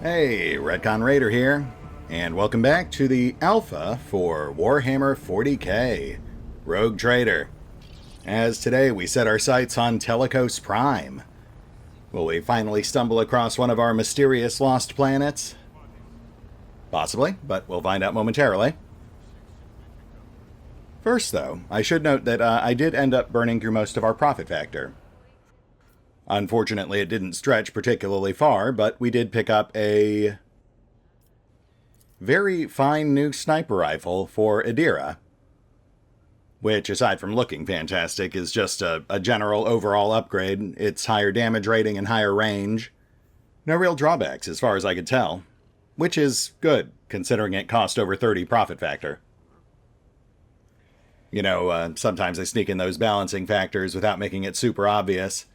Hey, RetconRaider here, and welcome back to the alpha for Warhammer 40k, Rogue Trader. As today we set our sights on Telecos Prime. Will we finally stumble across one of our mysterious lost planets? Possibly, but we'll find out momentarily. First though, I should note that I did end up burning through most of our profit factor. Unfortunately, it didn't stretch particularly far, but we did pick up a very fine new sniper rifle for Adira, which, aside from looking fantastic, is just a general overall upgrade. It's higher damage rating and higher range. No real drawbacks as far as I could tell, which is good, considering it cost over 30 profit factor. You know, sometimes they sneak in those balancing factors without making it super obvious.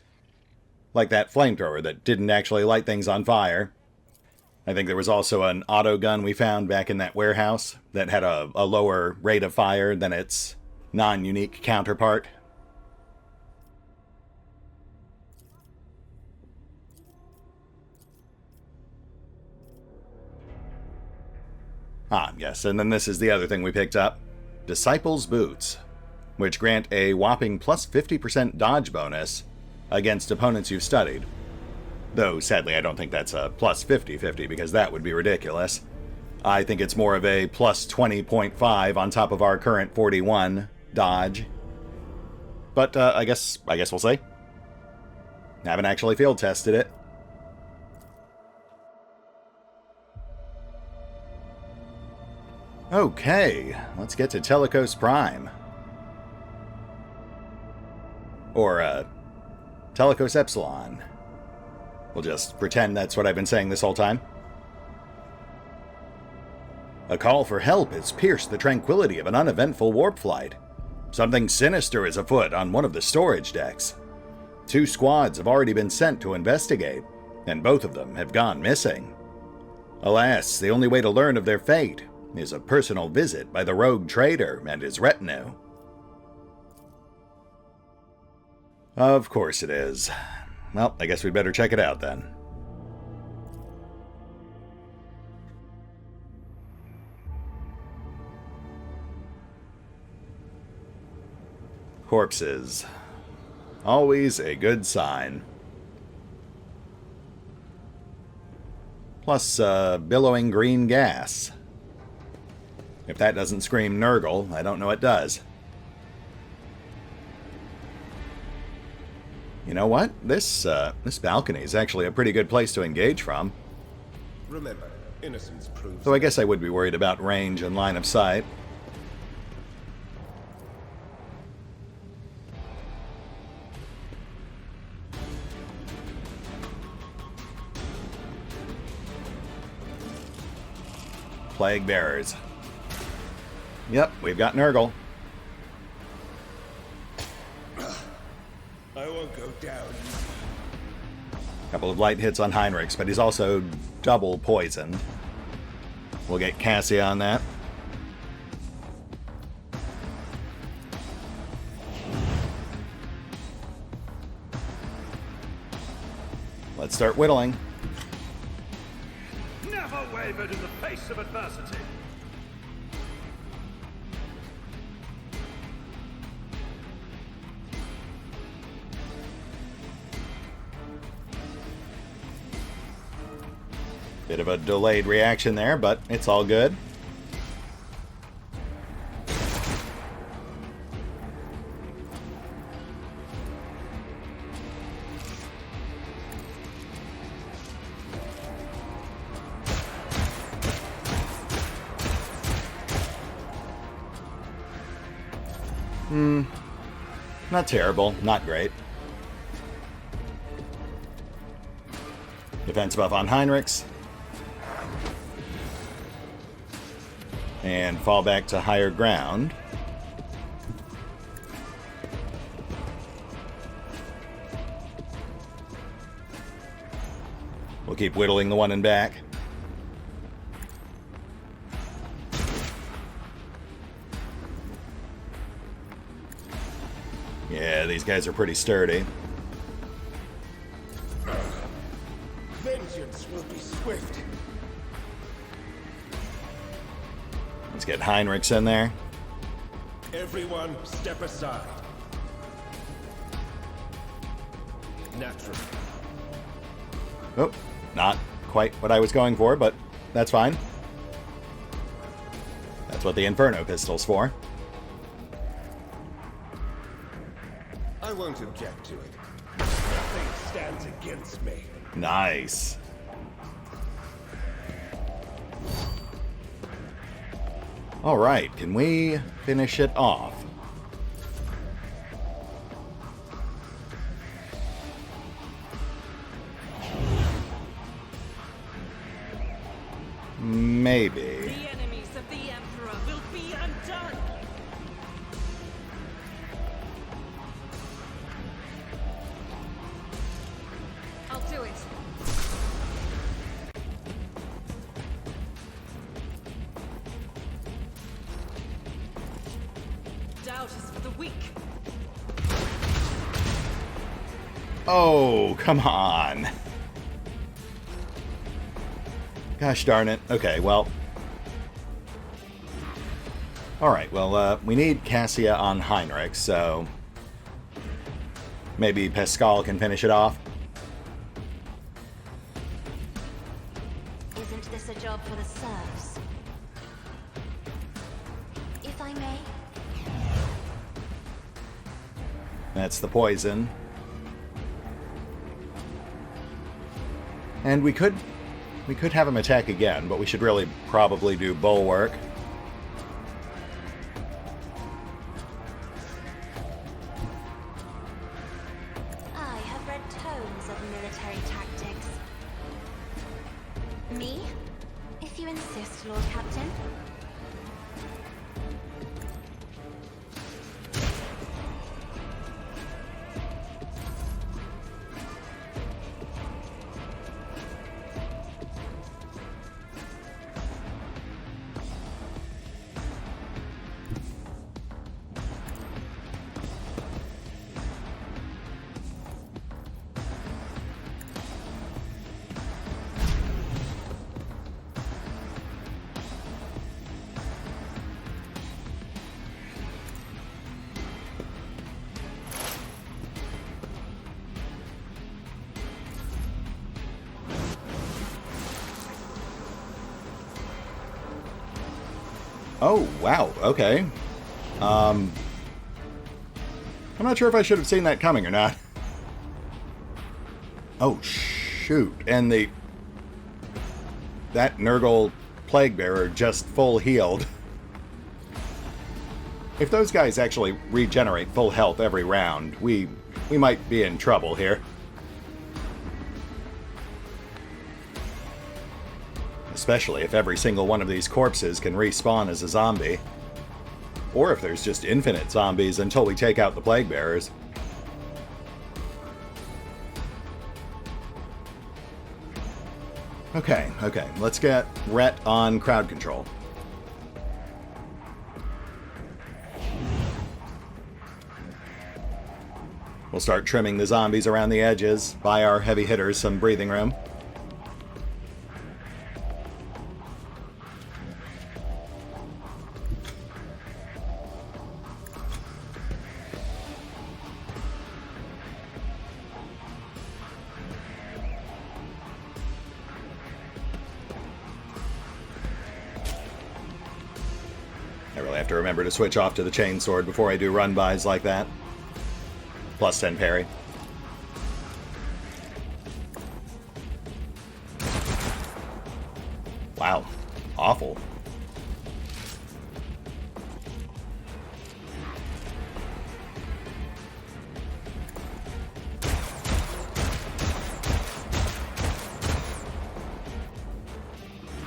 Like that flamethrower that didn't actually light things on fire. I think there was also an auto gun we found back in that warehouse that had a lower rate of fire than its non-unique counterpart. Ah, yes, and then this is the other thing we picked up. Disciples' Boots, which grant a whopping plus 50% dodge bonus against opponents you've studied. Though, sadly, I don't think that's a plus 50-50, because that would be ridiculous. I think it's more of a plus 20.5 on top of our current 41 dodge. But, I guess we'll see. Haven't actually field tested it. Okay, let's get to Telecos Prime. Or, Telecos Epsilon. We'll just pretend that's what I've been saying this whole time. A call for help has pierced the tranquility of an uneventful warp flight. Something sinister is afoot on one of the storage decks. 2 squads have already been sent to investigate, and both of them have gone missing. Alas, the only way to learn of their fate is a personal visit by the Rogue Trader and his retinue. Of course it is. Well, I guess we'd better check it out then. Corpses. Always a good sign. Plus, billowing green gas. If that doesn't scream Nurgle, I don't know what does. You know what? This balcony is actually a pretty good place to engage from. Remember, innocence proves. Though I guess I would be worried about range and line of sight. Plague Bearers. Yep, we've got Nurgle. I won't go down. Couple of light hits on Heinrichs, but he's also double poisoned. We'll get Cassie on that. Let's start whittling. Never wavered in the face of adversity. Bit of a delayed reaction there, but it's all good. Not terrible, not great. Defense buff on Heinrichs. And fall back to higher ground. We'll keep whittling the one in back. Yeah, these guys are pretty sturdy. Vengeance This will be swift. Let's get Heinrichs in there. Everyone, step aside. Naturally. Oh, not quite what I was going for, but that's fine. That's what the Inferno pistol's for. I won't object to it. Nothing stands against me. Nice. All right, can we finish it off? Maybe. The enemies of the Emperor will be undone! I'll do it. Doubt is for the weak. Oh, come on. Gosh darn it. Okay, well. Alright, well, we need Cassia on Heinrich, so maybe Pascal can finish it off. Isn't this a job for the serfs? If I may. That's the poison. And we could have him attack again, but we should really probably do Bulwark. I have read tomes of military tactics. Me? If you insist, Lord Captain. Oh, wow, okay. I'm not sure if I should have seen that coming or not. Oh, shoot. And that Nurgle Plaguebearer just full healed. If those guys actually regenerate full health every round, we might be in trouble here. Especially if every single one of these corpses can respawn as a zombie. Or if there's just infinite zombies until we take out the Plague Bearers. Okay, let's get Ret on crowd control. We'll start trimming the zombies around the edges, buy our heavy hitters some breathing room. I really have to remember to switch off to the chainsword before I do run-bys like that. Plus 10 parry. Wow. Awful.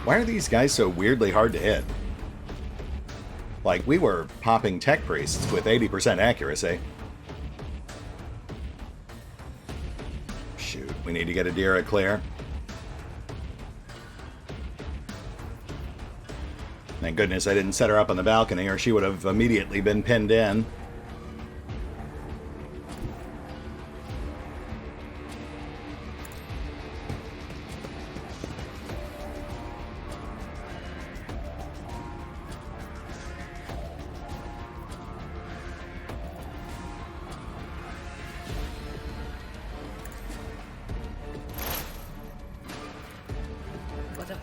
Why are these guys so weirdly hard to hit? Like, we were popping tech priests with 80% accuracy. Shoot, we need to get Adira clear. Thank goodness I didn't set her up on the balcony, or she would have immediately been pinned in.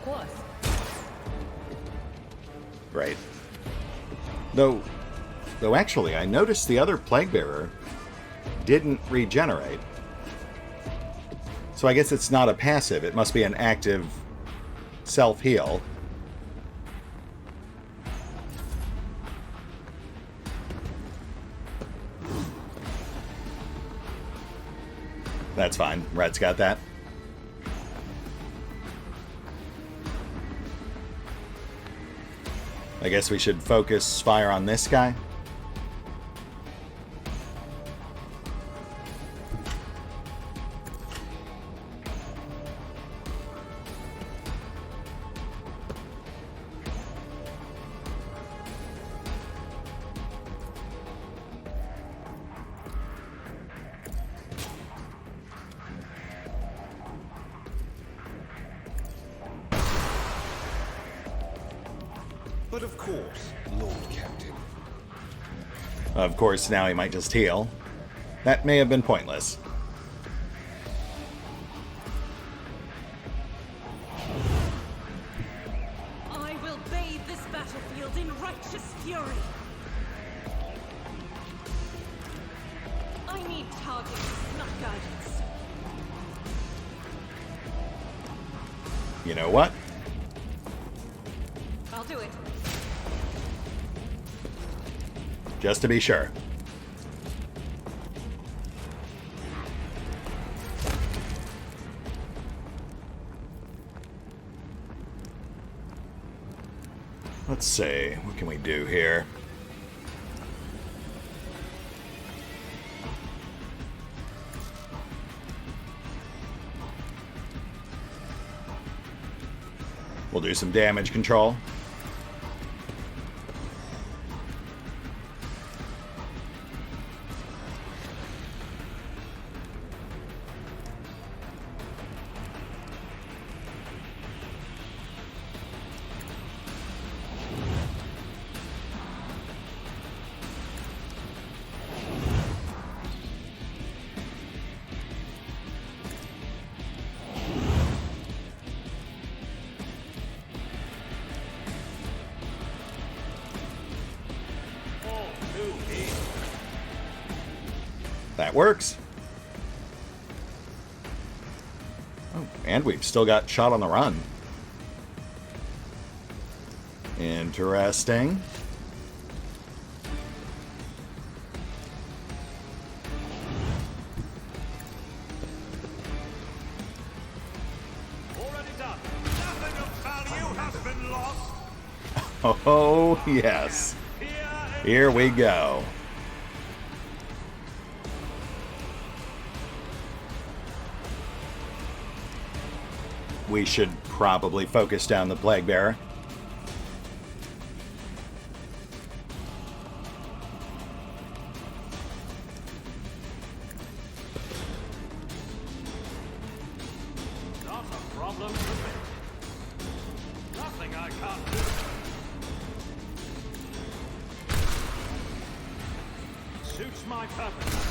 course. Right. Though actually, I noticed the other Plague Bearer didn't regenerate. So I guess it's not a passive. It must be an active self-heal. That's fine. Red's got that. I guess we should focus fire on this guy. But of course, Lord Captain. Of course, now he might just heal. That may have been pointless. I will bathe this battlefield in righteous fury. I need targets, not guidance. You know what? I'll do it. Just to be sure. Let's see, what can we do here? We'll do some damage control. That works. Oh, and we've still got shot on the run. Interesting. Already done. Nothing of value has been lost. Oh, yes. Here we go. We should probably focus down the Plague Bearer. Not a problem for me. Nothing I can't do. Suits my purpose.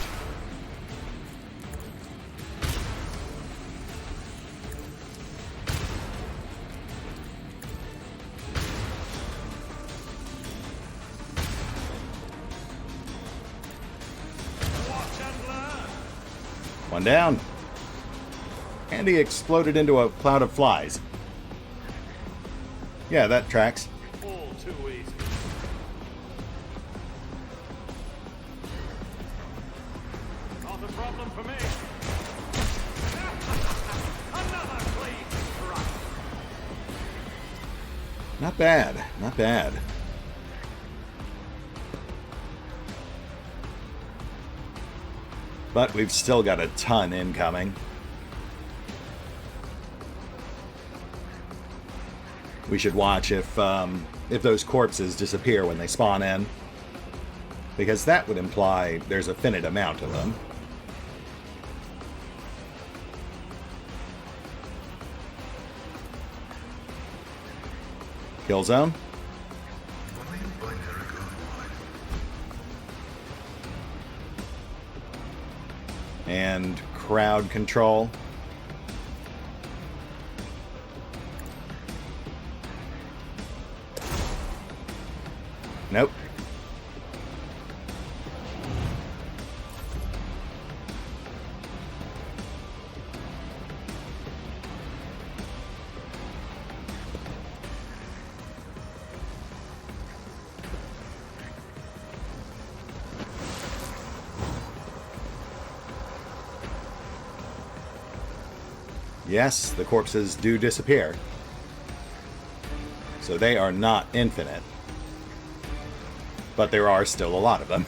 One down. And he exploded into a cloud of flies. Yeah, that tracks. All too easy. Not a problem for me. Another clean right. Not bad, not bad. But we've still got a ton incoming. We should watch if those corpses disappear when they spawn in, because that would imply there's a finite amount of them. Kill zone. And crowd control. Nope. Yes, the corpses do disappear. So they are not infinite. But there are still a lot of them.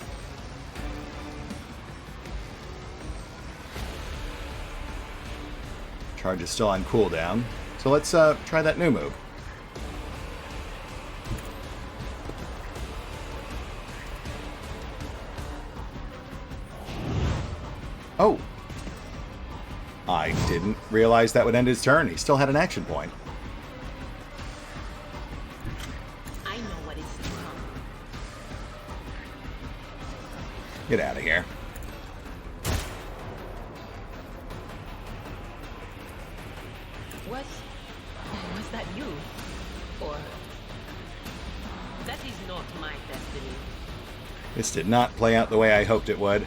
Charge is still on cooldown. So let's try that new move. Oh! I didn't realize that would end his turn. He still had an action point. I know what is wrong. Get out of here. Was that you? Or... That is not my destiny. This did not play out the way I hoped it would.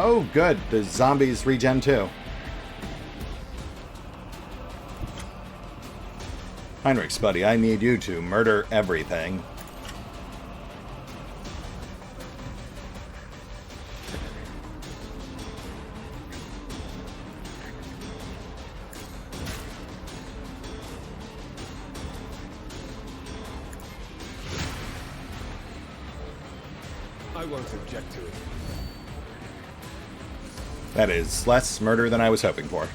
Oh, good. The zombies regen too. Heinrichs, buddy, I need you to murder everything. I won't object to it. That is less murder than I was hoping for.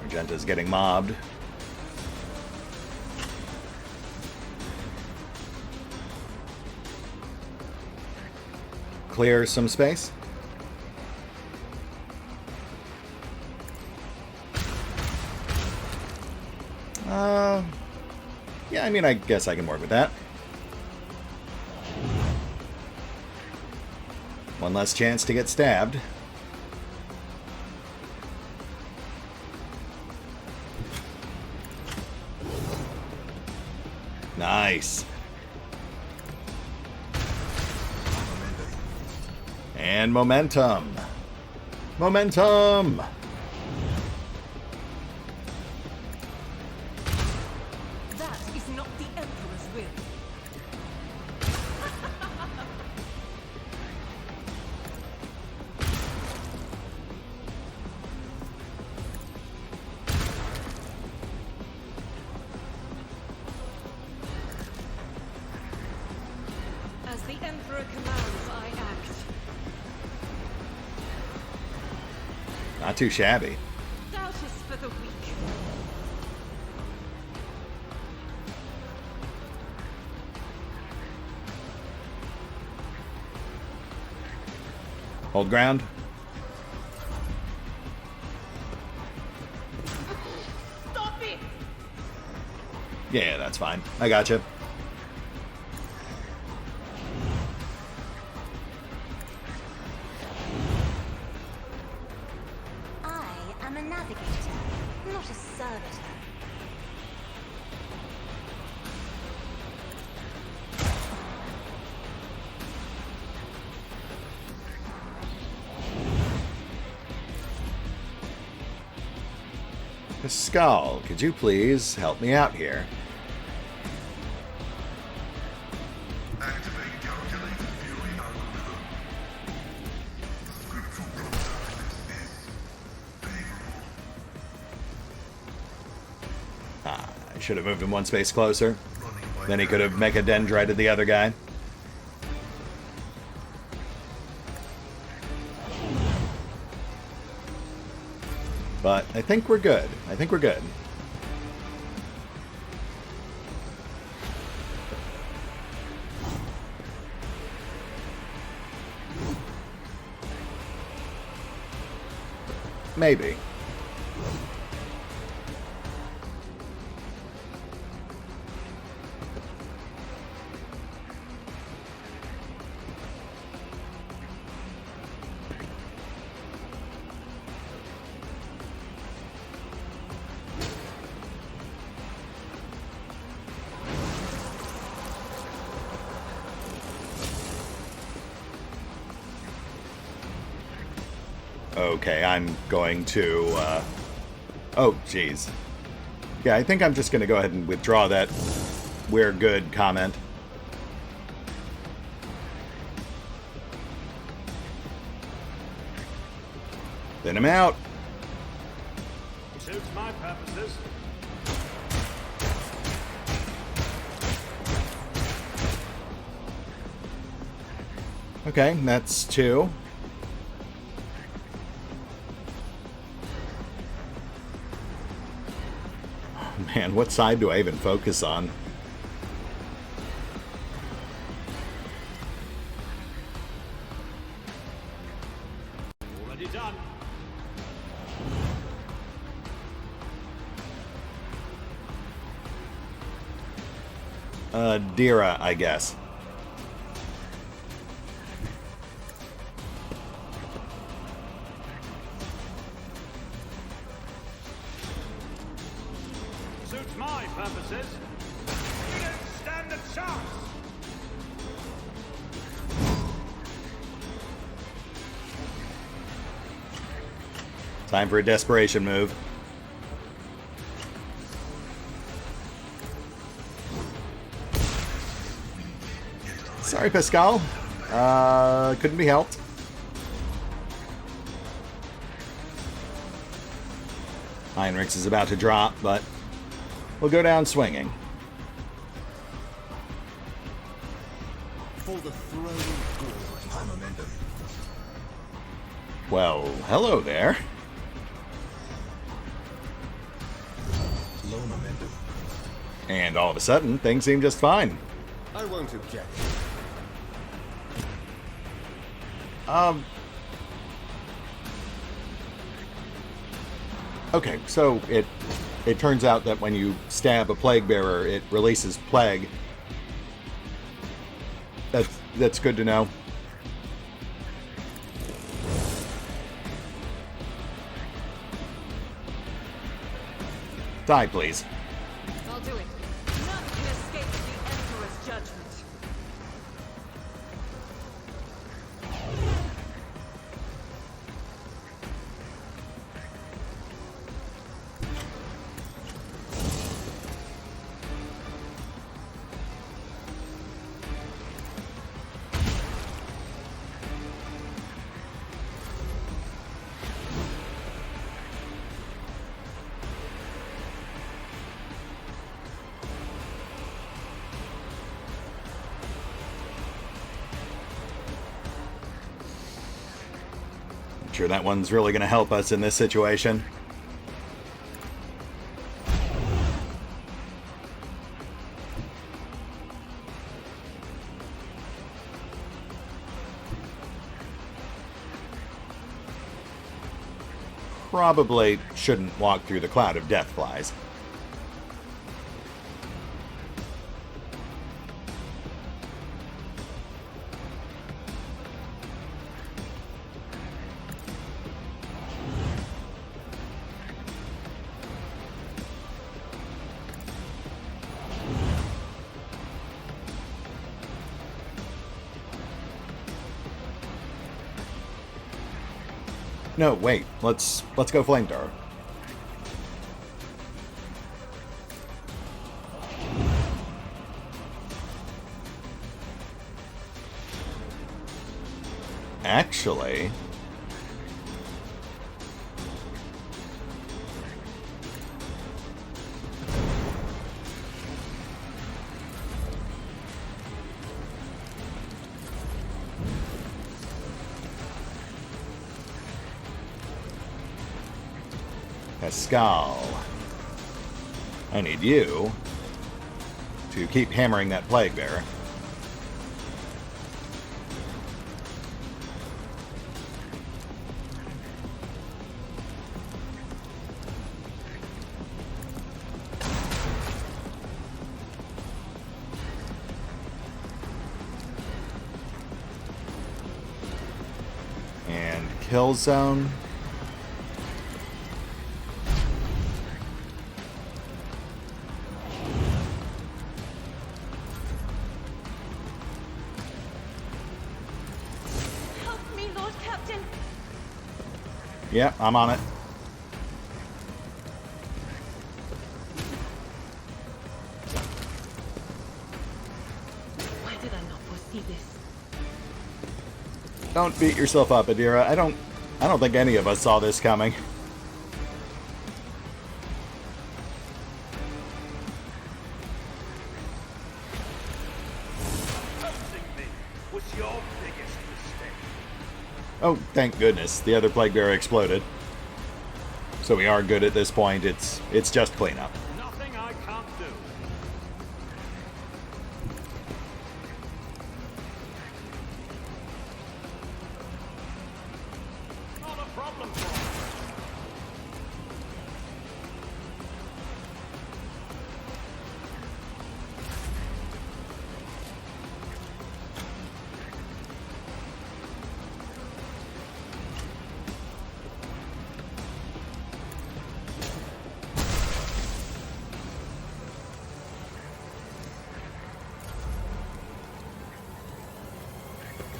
Argenta's getting mobbed. Clear some space. Yeah, I mean, I guess I can work with that. One less chance to get stabbed. Nice. And momentum. Momentum! That is not the Emperor's will. As the Emperor commands, I act. Not too shabby. Doubt is for the weak. Hold ground. Stop it! Yeah, that's fine. I gotcha. I am a navigator, not a servitor. Skull, could you please help me out here? I should have moved him one space closer. Then he could have mega-dendrited the other guy. But I think we're good. I think we're good. Maybe. Okay, I'm going to, oh, jeez. Yeah, I think I'm just going to go ahead and withdraw that "we're good" comment. Thin him out. Suits my purposes. Okay, that's 2. Oh, man, what side do I even focus on? Already done. Dira, I guess. Suits my purposes. You don't stand a chance. Time for a desperation move. Sorry, Pascal. Couldn't be helped. Heinrichs is about to drop, but we'll go down swinging. For the throne of God. High momentum. Well, hello there. Low momentum. And all of a sudden, things seem just fine. I won't object. Okay, so it turns out that when you stab a plague bearer, it releases plague. That's good to know. Die, please. I'll do it. None can escape the Emperor's judgment. Sure that one's really going to help us in this situation. Probably shouldn't walk through the cloud of death flies. No, wait. Let's go flamethrower. Actually, Pascal, I need you to keep hammering that plague bearer. And kill zone. Yeah, I'm on it. Why did I not foresee this? Don't beat yourself up, Adira. I don't think any of us saw this coming. Oh, thank goodness. The other Plague Bearer exploded. So we are good at this point. It's just cleanup. Nothing I can't do. Not a problem for us.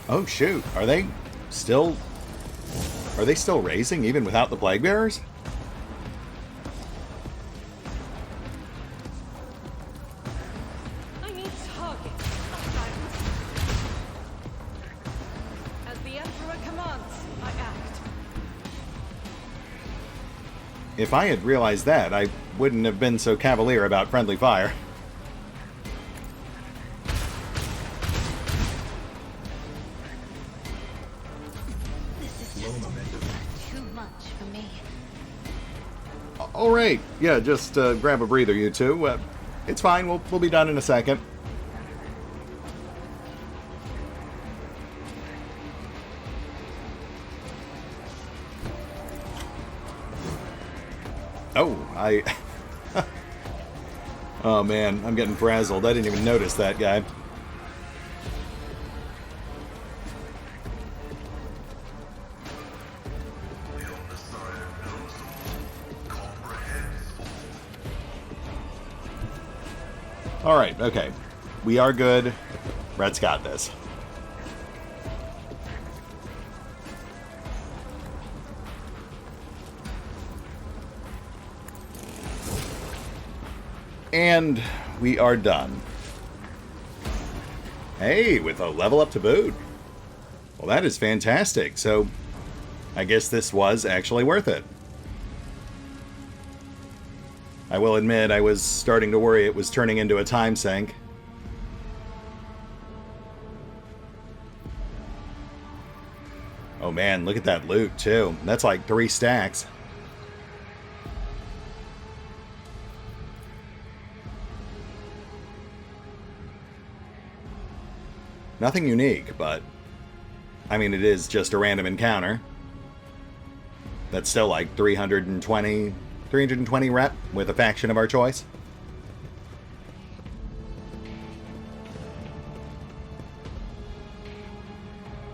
Oh shoot, are they still raising even without the Plague Bearers? I need targets. As the Emperor commands, I act. If I had realized that, I wouldn't have been so cavalier about friendly fire. Alright, yeah, just grab a breather, you two. It's fine, we'll be done in a second. Oh, oh man, I'm getting frazzled. I didn't even notice that guy. Alright, okay. We are good. Red's got this. And we are done. Hey, with a level up to boot. Well, that is fantastic. So, I guess this was actually worth it. I will admit, I was starting to worry it was turning into a time sink. Oh man, look at that loot, too. That's like 3 stacks. Nothing unique, but... I mean, it is just a random encounter. That's still like 320 rep with a faction of our choice.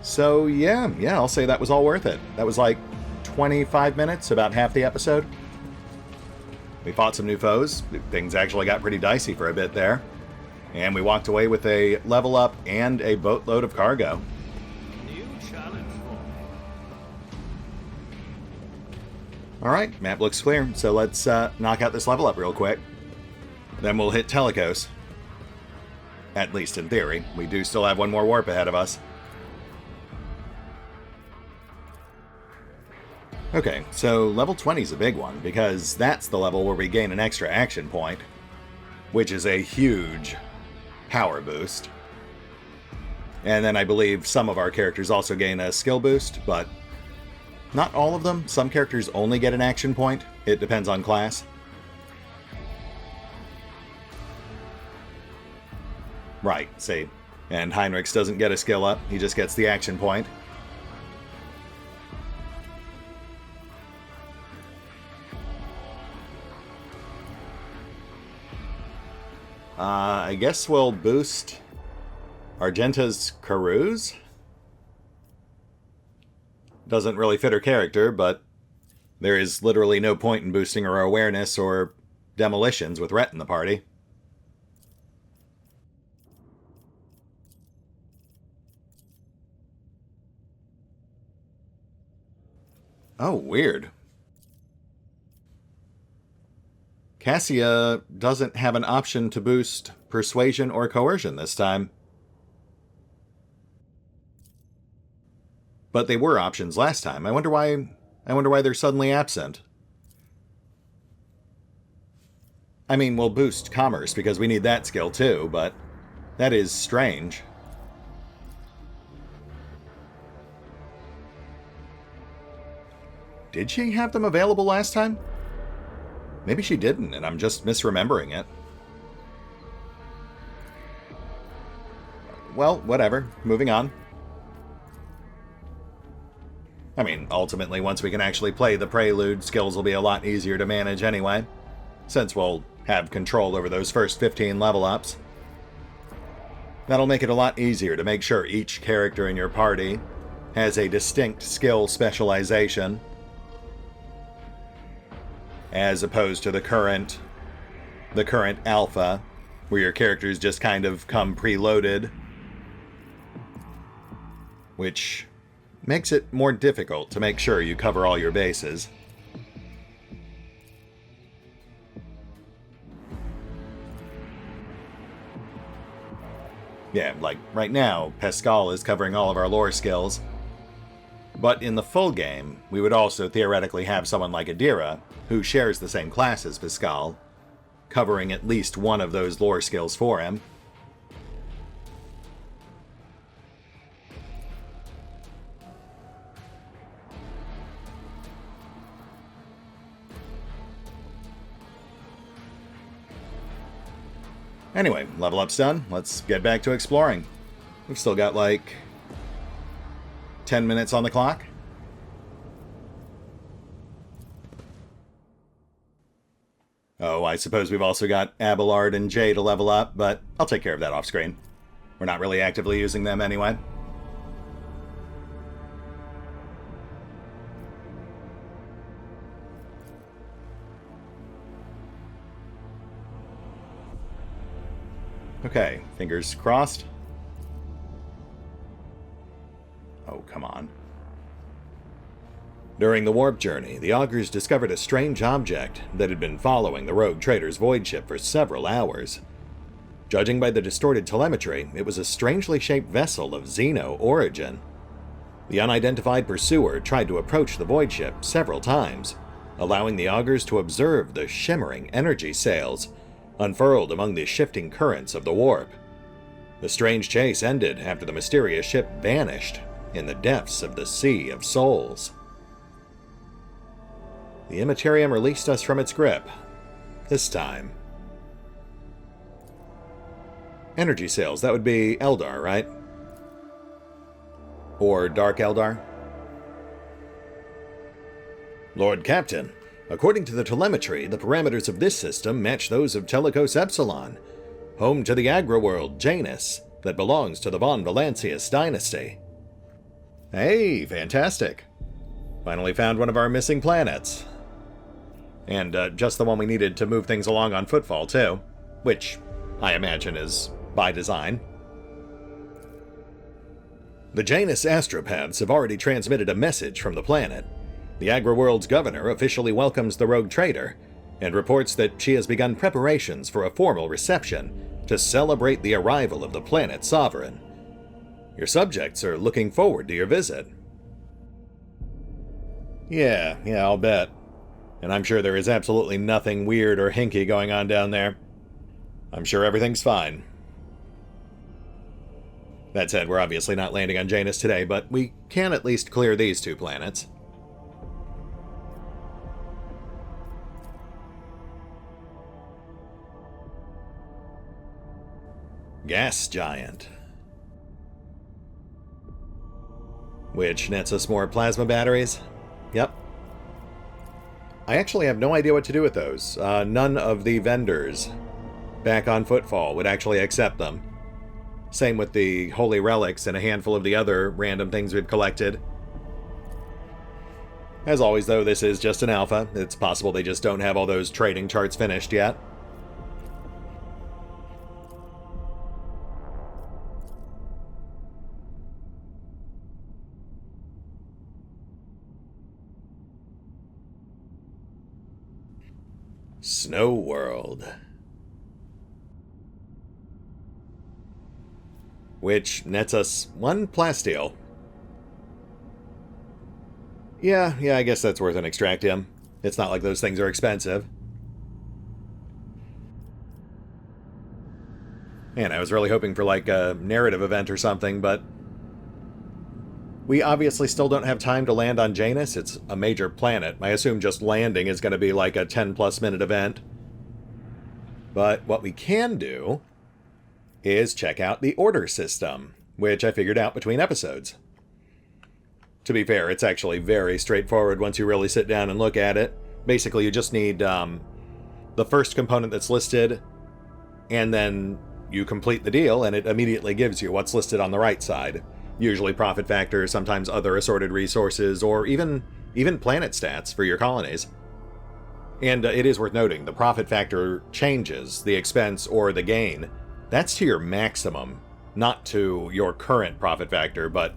So yeah, I'll say that was all worth it. That was like 25 minutes, about half the episode. We fought some new foes. Things actually got pretty dicey for a bit there. And we walked away with a level up and a boatload of cargo. New challenge for me. Alright, map looks clear, so let's knock out this level up real quick. Then we'll hit Telecos. At least in theory. We do still have one more warp ahead of us. Okay, so level 20 is a big one, because that's the level where we gain an extra action point, which is a huge power boost. And then I believe some of our characters also gain a skill boost, but not all of them. Some characters only get an action point. It depends on class. Right, see. And Heinrichs doesn't get a skill up, he just gets the action point. I guess we'll boost Argenta's Carouse. Doesn't really fit her character, but there is literally no point in boosting her awareness or demolitions with Rhett in the party. Oh, weird. Cassia doesn't have an option to boost persuasion or coercion this time. But they were options last time. I wonder why they're suddenly absent. I mean, we'll boost commerce because we need that skill too, but that is strange. Did she have them available last time? Maybe she didn't, and I'm just misremembering it. Well, whatever. Moving on. I mean, ultimately, once we can actually play the Prelude, skills will be a lot easier to manage anyway, since we'll have control over those first 15 level ups. That'll make it a lot easier to make sure each character in your party has a distinct skill specialization, as opposed to the current alpha, where your characters just kind of come preloaded, which makes it more difficult to make sure you cover all your bases. Yeah, like right now, Pascal is covering all of our lore skills. But in the full game, we would also theoretically have someone like Adira, who shares the same class as Pascal, covering at least one of those lore skills for him. Anyway, level up's done. Let's get back to exploring. We've still got like 10 minutes on the clock. Oh, I suppose we've also got Abelard and Jay to level up, but I'll take care of that off screen. We're not really actively using them anyway. Okay, fingers crossed. Oh, come on. During the warp journey, the augurs discovered a strange object that had been following the rogue trader's void ship for several hours. Judging by the distorted telemetry, it was a strangely shaped vessel of Xeno origin. The unidentified pursuer tried to approach the void ship several times, allowing the augurs to observe the shimmering energy sails unfurled among the shifting currents of the warp. The strange chase ended after the mysterious ship vanished in the depths of the Sea of Souls. The Immaterium released us from its grip. This time. Energy sails, that would be Eldar, right? Or Dark Eldar? Lord Captain, according to the telemetry, the parameters of this system match those of Telecos Epsilon, home to the agri-world Janus that belongs to the Von Valancius dynasty. Hey, fantastic. Finally found one of our missing planets. And just the one we needed to move things along on Footfall, too. Which, I imagine, is by design. The Janus astropaths have already transmitted a message from the planet. The agri-world's governor officially welcomes the rogue trader, and reports that she has begun preparations for a formal reception to celebrate the arrival of the planet's sovereign. Your subjects are looking forward to your visit. Yeah, I'll bet. And I'm sure there is absolutely nothing weird or hinky going on down there. I'm sure everything's fine. That said, we're obviously not landing on Janus today, but we can at least clear these two planets. Gas giant. Which nets us more plasma batteries. Yep. I actually have no idea what to do with those. None of the vendors back on Footfall would actually accept them. Same with the holy relics and a handful of the other random things we've collected. As always, though, this is just an alpha. It's possible they just don't have all those trading charts finished yet. Snow World. Which nets us 1 plasteel. Yeah, I guess that's worth an extractium. It's not like those things are expensive. Man, I was really hoping for like a narrative event or something, but we obviously still don't have time to land on Janus. It's a major planet. I assume just landing is going to be like a 10+ minute event. But what we can do is check out the order system, which I figured out between episodes. To be fair, it's actually very straightforward once you really sit down and look at it. Basically, you just need the first component that's listed, and then you complete the deal, and it immediately gives you what's listed on the right side. Usually profit factor, sometimes other assorted resources, or even planet stats for your colonies. And it is worth noting, the profit factor changes, the expense or the gain. That's to your maximum, not to your current profit factor, but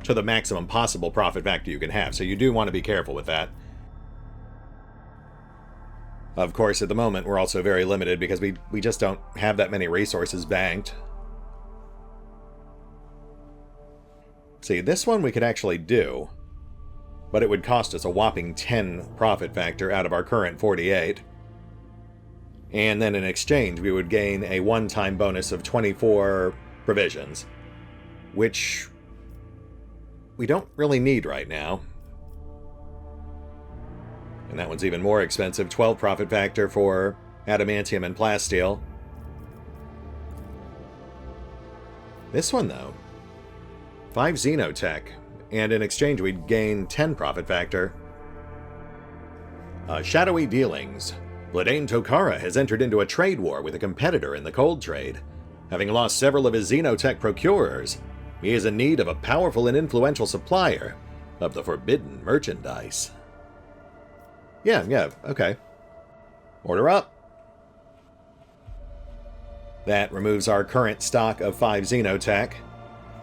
to the maximum possible profit factor you can have, so you do want to be careful with that. Of course, at the moment, we're also very limited because we just don't have that many resources banked. See, this one we could actually do, but it would cost us a whopping 10 profit factor out of our current 48. And then in exchange, we would gain a one-time bonus of 24 provisions, which we don't really need right now. And that one's even more expensive, 12 profit factor for adamantium and plasteel. This one, though, 5 xenotech, and in exchange we'd gain 10 profit factor. Shadowy dealings. Blaine Tokara has entered into a trade war with a competitor in the cold trade. Having lost several of his xenotech procurers, he is in need of a powerful and influential supplier of the forbidden merchandise. Yeah, okay. Order up. That removes our current stock of 5 xenotech,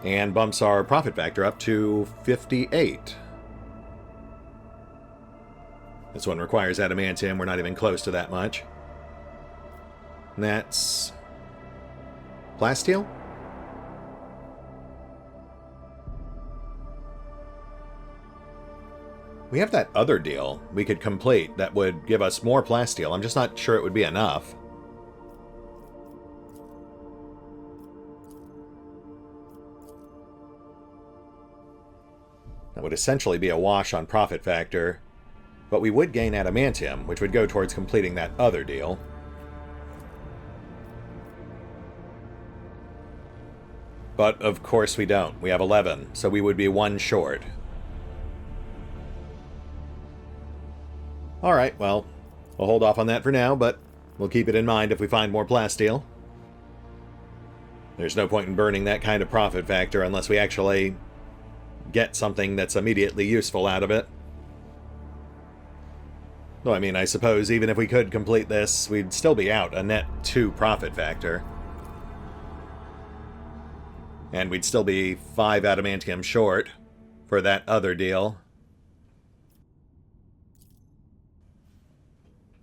and bumps our profit factor up to 58. This one requires adamantium, we're not even close to that much. And that's plasteel? We have that other deal we could complete that would give us more plasteel. I'm just not sure it would be enough. That would essentially be a wash on profit factor, but we would gain adamantium, which would go towards completing that other deal. But of course we don't. We have 11, so we would be 1 short. Alright, well, we'll hold off on that for now, but we'll keep it in mind if we find more plasteel. There's no point in burning that kind of profit factor unless we actually get something that's immediately useful out of it. Though, I mean, I suppose even if we could complete this, we'd still be out a net 2 profit factor. And we'd still be 5 adamantium short for that other deal.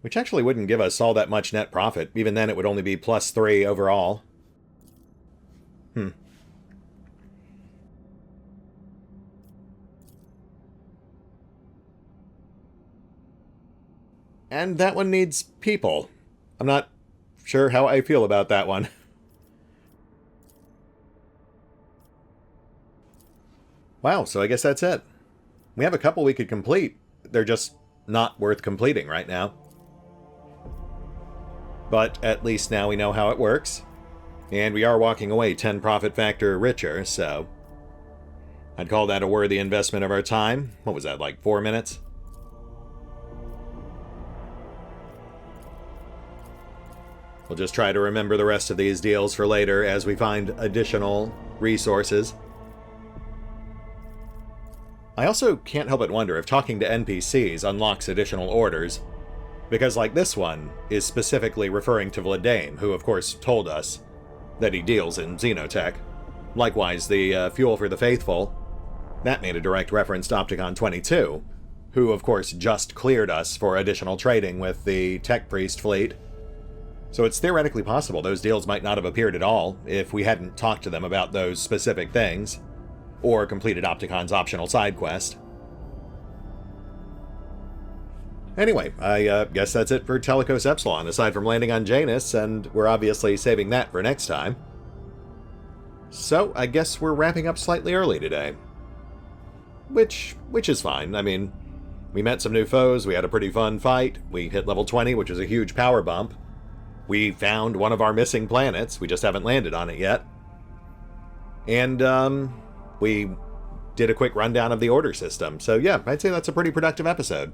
Which actually wouldn't give us all that much net profit. Even then, it would only be +3 overall. And that one needs people. I'm not sure how I feel about that one. Wow, so I guess that's it. We have a couple we could complete. They're just not worth completing right now. But at least now we know how it works. And we are walking away 10 profit factor richer, so I'd call that a worthy investment of our time. What was that, like 4 minutes? We'll just try to remember the rest of these deals for later as we find additional resources. I also can't help but wonder if talking to NPCs unlocks additional orders, because like this one is specifically referring to Vladame, who of course told us that he deals in xenotech. Likewise, the Fuel for the Faithful, that made a direct reference to Opticon 22, who of course just cleared us for additional trading with the Tech Priest fleet. So it's theoretically possible those deals might not have appeared at all if we hadn't talked to them about those specific things, or completed Opticon's optional side quest. Anyway, I guess that's it for Telecos Epsilon, aside from landing on Janus, and we're obviously saving that for next time. So, I guess we're wrapping up slightly early today. Which is fine. I mean, we met some new foes, we had a pretty fun fight, we hit level 20, which was a huge power bump. We found one of our missing planets, we just haven't landed on it yet. And, we did a quick rundown of the order system, so yeah, I'd say that's a pretty productive episode.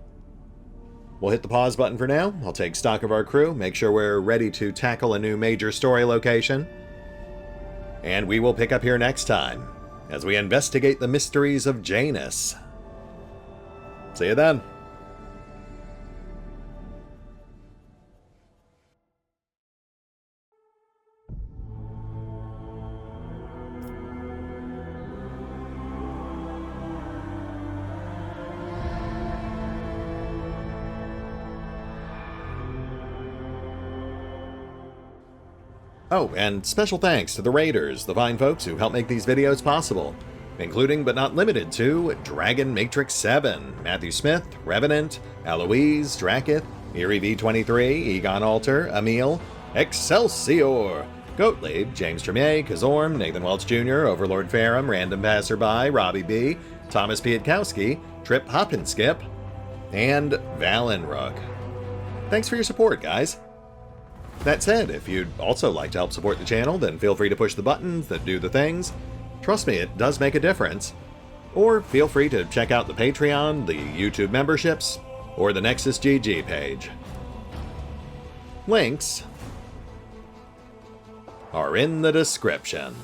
We'll hit the pause button for now, I'll take stock of our crew, make sure we're ready to tackle a new major story location, and we will pick up here next time, as we investigate the mysteries of Janus. See you then. Oh, and special thanks to the Raiders, the fine folks who help make these videos possible, including but not limited to Dragon Matrix 7, Mathew Smith, Revenant, Alois, Drakiith, Erie V23, EgonAlter, Emile, Exsellsior, Gottlieb, James Trimmier, Kazorm, Nathan Welch Jr., OverlordPherom, RandomPassrby, RobbyB, Tomasz Piątkowski, Triphoppenskip, and Valinrook. Thanks for your support, guys. That said, if you'd also like to help support the channel, then feel free to push the buttons that do the things. Trust me, it does make a difference. Or feel free to check out the Patreon, the YouTube memberships, or the Nexus GG page. Links are in the description.